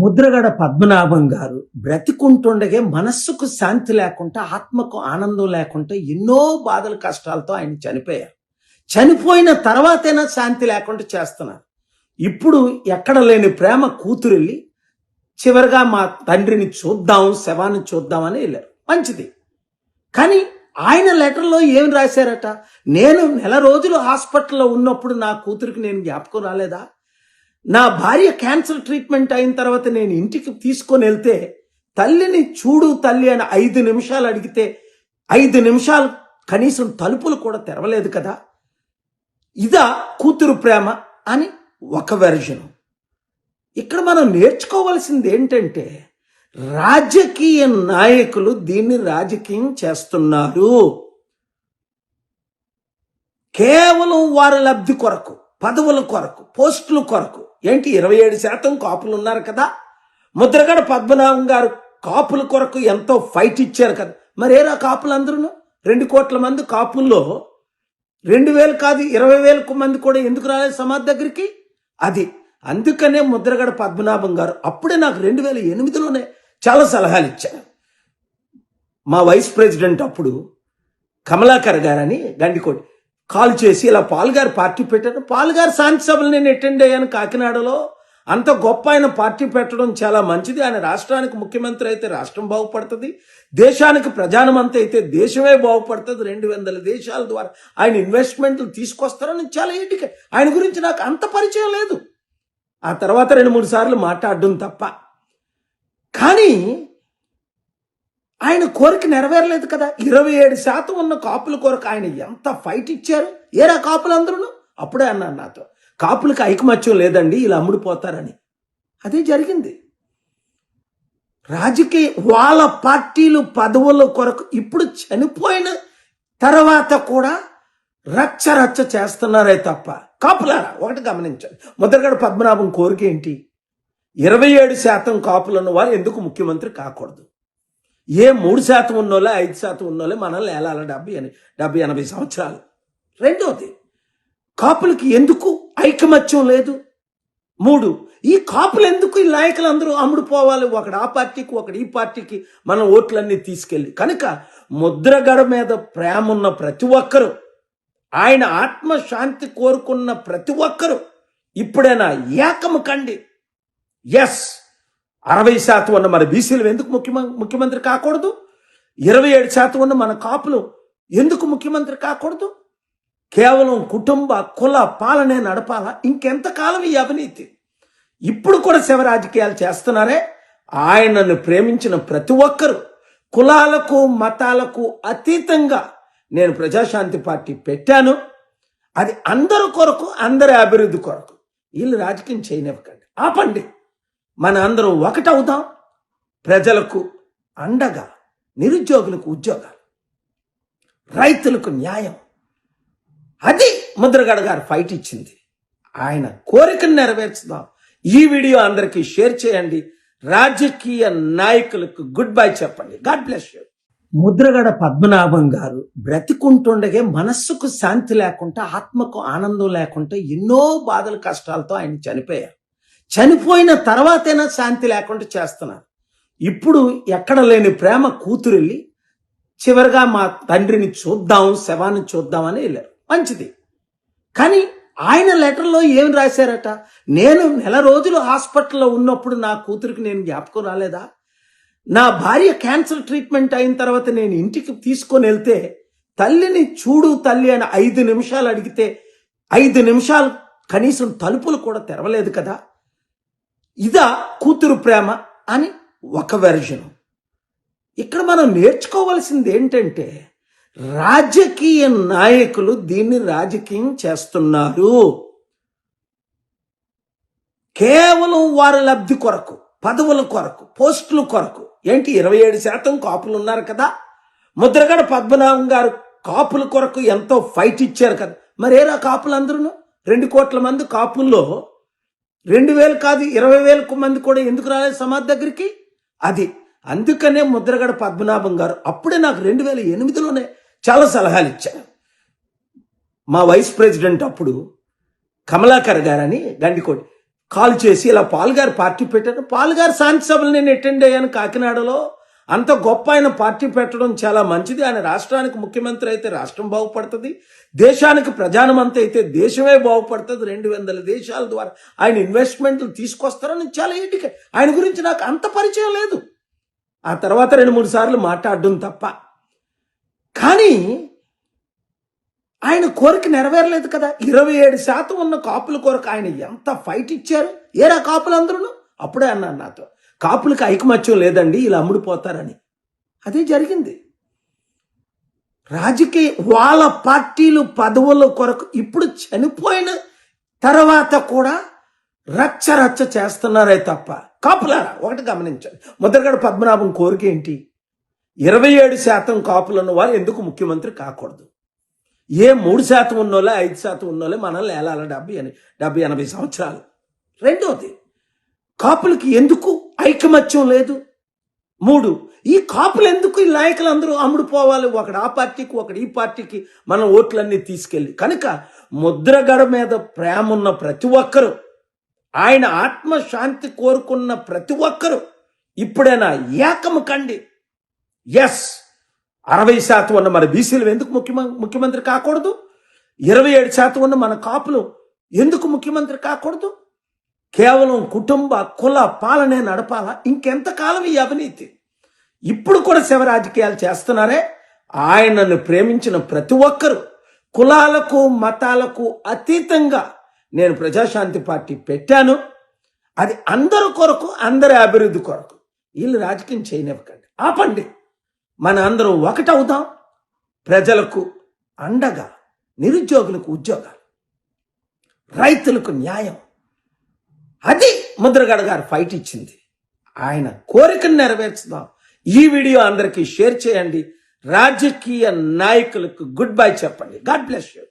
ముద్రగడ పద్మనాభం గారు బ్రతికుంటుండగే మనస్సుకు శాంతి లేకుండా ఆత్మకు ఆనందం లేకుండా ఎన్నో బాధలు కష్టాలతో ఆయన చనిపోయారు. చనిపోయిన తర్వాతైనా శాంతి లేకుండా చేస్తున్నారు. ఇప్పుడు ఎక్కడ లేని ప్రేమ కూతురెళ్ళి చివరిగా మా తండ్రిని చూద్దాం, శవాన్ని చూద్దామని వెళ్ళారు. మంచిది. కానీ ఆయన లెటర్లో ఏం రాశారట? నేను నెల రోజులు హాస్పిటల్లో ఉన్నప్పుడు నా కూతురికి నేను జ్ఞాపకం రాలేదా? నా భార్య క్యాన్సర్ ట్రీట్మెంట్ అయిన తర్వాత నేను ఇంటికి తీసుకొని వెళ్తే తల్లిని చూడు తల్లి అని 5 నిమిషాలు అడిగితే 5 నిమిషాలు కనీసం తలుపులు కూడా తెరవలేదు కదా. ఇదా కూతురు ప్రేమ అని ఒక వెర్షన్. ఇక్కడ మనం నేర్చుకోవాల్సింది ఏంటంటే, రాజకీయ నాయకులు దీన్ని రాజకీయం చేస్తున్నారు. కేవలం వారి లబ్ధి కొరకు, పదవుల కొరకు, పోస్టుల కొరకు. ఏంటి 27% కాపులు ఉన్నారు కదా. ముద్రగడ పద్మనాభం గారు కాపుల కొరకు ఎంతో ఫైట్ ఇచ్చారు కదా. మరేరా కాపులందరూ 2 కోట్ల మంది కాపుల్లో 2,000 కాదు 20,000 మంది కూడా ఎందుకు రాలేదు సమాధి దగ్గరికి? అది అందుకనే ముద్రగడ పద్మనాభం గారు అప్పుడే నాకు 2008లోనే చాలా సలహాలు ఇచ్చారు. మా వైస్ ప్రెసిడెంట్ అప్పుడు కమలాకర్ గారని గండికోటి కాల్ చేసి ఇలా పాల్ గారు పార్టీ పెట్టారు. పాల్ గారు శాంతి సభలు నేను అటెండ్ అయ్యాను కాకినాడలో. అంత గొప్ప ఆయన పార్టీ పెట్టడం చాలా మంచిది. ఆయన రాష్ట్రానికి ముఖ్యమంత్రి అయితే రాష్ట్రం బాగుపడుతుంది, దేశానికి ప్రధానమంత్రి అయితే దేశమే బాగుపడుతుంది. 200 దేశాల ద్వారా ఆయన ఇన్వెస్ట్మెంట్లు తీసుకొస్తారని చాలా ఏంటికి ఆయన గురించి నాకు అంత పరిచయం లేదు. ఆ తర్వాత 2-3 సార్లు మాట్లాడడం తప్ప. కానీ ఆయన కోరిక నెరవేరలేదు కదా. 27% ఉన్న కాపుల కొరకు ఆయన ఎంత ఫైట్ ఇచ్చారు. ఏరా కాపులందరూ? అప్పుడే అన్నాను నాతో, కాపులకు ఐకమత్యం లేదండి, ఇలా అమ్ముడిపోతారని. అదే జరిగింది. రాజకీయ వాళ్ళ పార్టీలు పదవుల కొరకు ఇప్పుడు చనిపోయిన తర్వాత కూడా రచ్చ చేస్తున్నారే తప్ప. కాపులారా ఒకటి గమనించండి, ముద్రగడ పద్మనాభం కోరిక ఏంటి? 27% కాపులను వారు ఎందుకు ముఖ్యమంత్రి కాకూడదు? ఏ 3% ఉన్నోళ్ళే 5% ఉన్నోళ్ళే మనల్ని ఏలాల 70-80 సంవత్సరాలు. రెండోది, కాపులకి ఎందుకు ఐకమత్యం లేదు? 3, ఈ కాపులు ఎందుకు ఈ నాయకులందరూ అమ్ముడుపోవాలి? ఒకడు ఆ పార్టీకి, ఒకడు ఈ పార్టీకి మన ఓట్లన్నీ తీసుకెళ్ళి. కనుక ముద్రగడ మీద ప్రేమ ఉన్న ప్రతి ఒక్కరూ, ఆయన ఆత్మశాంతి కోరుకున్న ప్రతి ఒక్కరూ ఇప్పుడైనా ఏకము కండి. ఎస్, 60% ఉన్న మన బీసీలు ఎందుకు ముఖ్యమంత్రి కాకూడదు? 27% ఉన్న మన కాపులు ఎందుకు ముఖ్యమంత్రి కాకూడదు? కేవలం కుటుంబ కుల పాలనే నడపాలా? ఇంకెంతకాలం ఈ అవినీతి? ఇప్పుడు కూడా శవ రాజకీయాలు చేస్తున్నారే. ఆయనను ప్రేమించిన ప్రతి ఒక్కరు కులాలకు మతాలకు అతీతంగా నేను ప్రజాశాంతి పార్టీ పెట్టాను. అది అందరి కొరకు, అందరి అభివృద్ధి కొరకు. వీళ్ళు రాజకీయం చేయనివ్వకండి, ఆపండి. మన అందరం ఒకటవుదాం. ప్రజలకు అండగా, నిరుద్యోగులకు ఉద్యోగాలు, రైతులకు న్యాయం. అది ముద్రగడ గారు ఫైట్ ఇచ్చింది. ఆయన కోరికను నెరవేర్చుదాం. ఈ వీడియో అందరికీ షేర్ చేయండి. రాజకీయ నాయకులకు గుడ్ బై చెప్పండి. God bless you. Mudragada Padmanabham గారు బ్రతికుంటుండగే మనస్సుకు శాంతి లేకుండా ఆత్మకు ఆనందం లేకుండా ఎన్నో బాధలు కష్టాలతో ఆయన చనిపోయారు. చనిపోయిన తర్వాతైనా శాంతి లేకుండా చేస్తున్నారు. ఇప్పుడు ఎక్కడ లేని ప్రేమ కూతురెళ్ళి చివరిగా మా తండ్రిని చూద్దాం, శవాన్ని చూద్దామని వెళ్ళారు. మంచిది. కానీ ఆయన లెటర్లో ఏం రాశారట? నేను నెల రోజులు హాస్పిటల్లో ఉన్నప్పుడు నా కూతురికి నేను జ్ఞాపకం రాలేదా? నా భార్య క్యాన్సర్ ట్రీట్మెంట్ అయిన తర్వాత నేను ఇంటికి తీసుకొని వెళ్తే తల్లిని చూడు తల్లి అని 5 నిమిషాలు అడిగితే 5 నిమిషాలు కనీసం తలుపులు కూడా తెరవలేదు కదా. ఇదా కూతురు ప్రేమ అని ఒక వెర్షన్. ఇక్కడ మనం నేర్చుకోవాల్సింది ఏంటంటే, రాజకీయ నాయకులు దీన్ని రాజకీయం చేస్తున్నారు. కేవలం వారి లబ్ధి కొరకు, పదవుల కొరకు, పోస్టుల కొరకు. ఏంటి 27% కాపులు ఉన్నారు కదా. ముద్రగడ పద్మనాభం గారు కాపుల కొరకు ఎంతో ఫైట్ ఇచ్చారు కదా. మరేరా కాపులందరూ 2 కోట్ల మంది కాపుల్లో 2,000 కాదు 20,000 మంది కూడా ఎందుకు రాలేదు సమాధి దగ్గరికి? అది అందుకనే ముద్రగడ పద్మనాభం గారు అప్పుడే నాకు 2008లోనే చాలా సలహాలు ఇచ్చారు. మా వైస్ ప్రెసిడెంట్ అప్పుడు కమలాకర్ గారని గండికోటి కాల్ చేసి ఇలా పాల్గారు పార్టీ పెట్టారు. పాల్గారు శాంతి సభలు నేను అటెండ్ అయ్యాను కాకినాడలో. అంత గొప్ప ఆయన పార్టీ పెట్టడం చాలా మంచిది. ఆయన రాష్ట్రానికి ముఖ్యమంత్రి అయితే రాష్ట్రం బాగుపడుతుంది, దేశానికి ప్రధానమంత్రి అయితే దేశమే బాగుపడుతుంది. 200 దేశాల ద్వారా ఆయన ఇన్వెస్ట్మెంట్లు తీసుకొస్తారని చాలా ఏంటికి ఆయన గురించి నాకు అంత పరిచయం లేదు. ఆ తర్వాత 2-3 సార్లు మాట్లాడడం తప్ప. కానీ ఆయన కోరిక నెరవేరలేదు కదా. 27% ఉన్న కాపుల కొరకు ఆయన ఎంత ఫైట్ ఇచ్చారు. ఏరా కాపులందరూ? అప్పుడే అన్నాను నాతో, కాపులకు ఐకమత్యం లేదండి, ఇలా అమ్ముడిపోతారని. అదే జరిగింది. రాజకీయ వాళ్ళ పార్టీలు పదవుల కొరకు ఇప్పుడు చనిపోయిన తర్వాత కూడా రచ్చ చేస్తున్నారే తప్ప. కాపులారా ఒకటి గమనించండి, ముద్రగడ పద్మనాభం కోరిక ఏంటి? 27% కాపులను వారు ఎందుకు ముఖ్యమంత్రి కాకూడదు? ఏ 3% ఉన్నోళ్ళే 5% ఉన్నోళ్ళే మనల్ని ఏలాల 70-80 సంవత్సరాలు. రెండోది, కాపులకి ఎందుకు ఐకమత్యం లేదు? 3, ఈ కాపులు ఎందుకు ఈ నాయకులందరూ అమ్ముడుపోవాలి? ఒకడు ఆ పార్టీకి, ఒకడు ఈ పార్టీకి మనం ఓట్లన్నీ తీసుకెళ్ళి. కనుక ముద్రగడ మీద ప్రేమ ఉన్న ప్రతి ఒక్కరూ, ఆయన ఆత్మశాంతి కోరుకున్న ప్రతి ఒక్కరూ ఇప్పుడైనా ఏకము కండి. ఎస్, 60% ఉన్న మన బీసీలు ఎందుకు ముఖ్యమంత్రి కాకూడదు? 27% ఉన్న మన కాపులు ఎందుకు ముఖ్యమంత్రి కాకూడదు? కేవలం కుటుంబ కుల పాలనే నడపాలా? ఇంకెంతకాలం ఈ అవినీతి? ఇప్పుడు కూడా శవ రాజకీయాలు చేస్తున్నారే. ఆయనను ప్రేమించిన ప్రతి ఒక్కరూ కులాలకు మతాలకు అతీతంగా నేను ప్రజాశాంతి పార్టీ పెట్టాను. అది అందరి కొరకు, అందరి అభివృద్ధి కొరకు. వీళ్ళు రాజకీయం చేయనివ్వకండి, ఆపండి. మన అందరం ఒకటవుదాం. ప్రజలకు అండగా, నిరుద్యోగులకు ఉద్యోగాలు, రైతులకు న్యాయం. అది ముద్రగడ గారు ఫైట్ ఇచ్చింది. ఆయన కోరికను నెరవేర్చుదాం. ఈ వీడియో అందరికీ షేర్ చేయండి. రాజకీయ నాయకులకు గుడ్ బై చెప్పండి. God bless you.